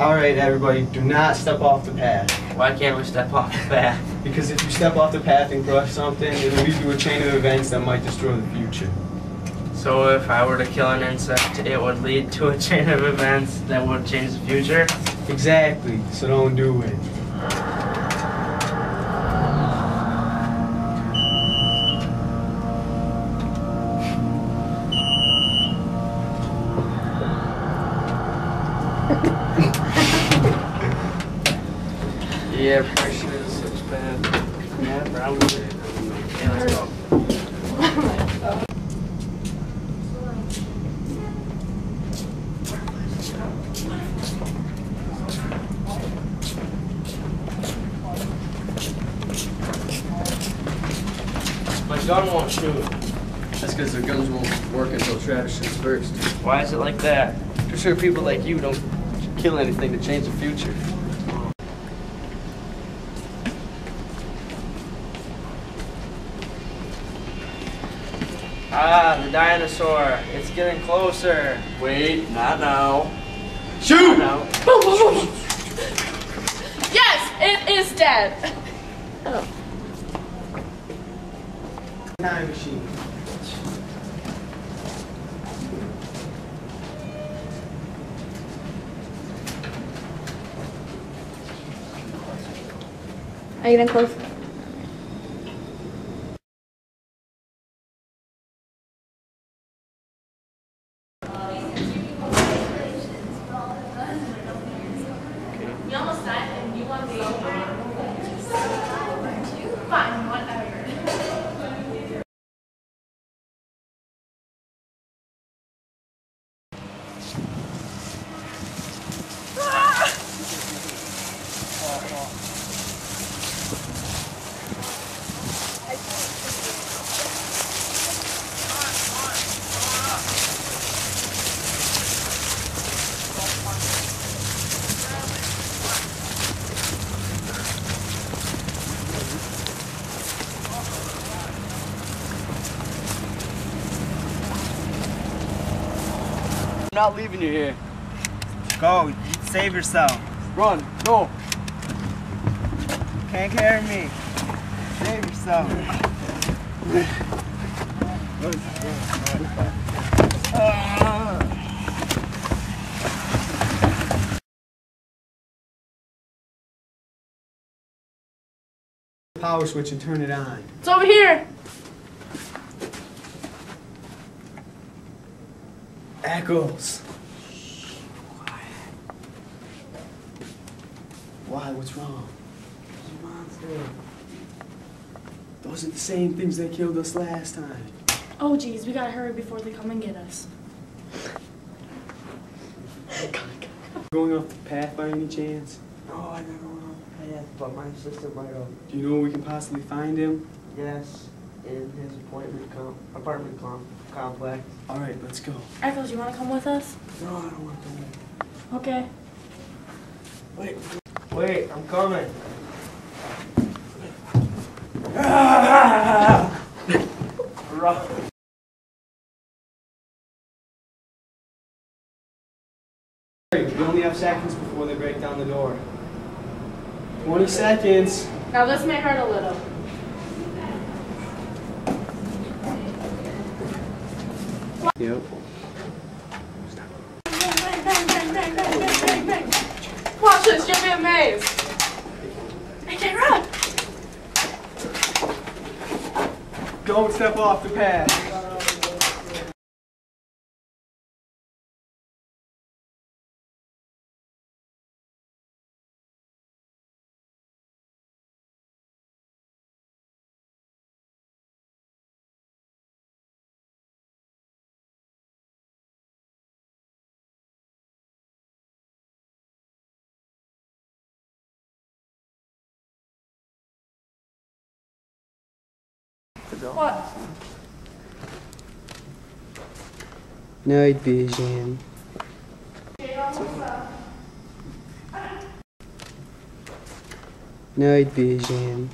Alright everybody, do not step off the path. Why can't we step off the path? Because if you step off the path and crush something, it'll lead to a chain of events that might destroy the future. So if I were to kill an insect, it would lead to a chain of events that would change the future? Exactly, so don't do it. Yeah, pressure is such bad. Yeah, probably. Yeah, let's go. My gun won't shoot. That's because their guns won't work until Travis shoots first. Why is it like that? For sure people like you don't kill anything to change the future. Ah, the dinosaur. It's getting closer. Wait, not now. Shoot! No. Yes, it is dead. Oh. Time machine. Are you gonna close? You almost died and you want to be fine, whatever. I'm not leaving you here. Go, save yourself. Run, no. Can't carry me. Save yourself. Power switch and turn it on. It's over here. Echoes. Why? What's wrong? There's a monster. Those are the same things that killed us last time. Oh geez, we gotta hurry before they come and get us. Going off the path by any chance? No, I never went off the path, but my assistant might have. Do you know where we can possibly find him? Yes, in his apartment complex. Alright, let's go. Echoes, you wanna come with us? No, I don't want to. Okay. Wait, I'm coming. We only have seconds before they break down the door. 20 seconds. Now this may hurt a little. Yep. Bang, bang, bang, bang, bang, bang, bang, bang. Watch this, you'll be amazed. Hey, can't run. Don't step off the path. What? Night vision. Night vision.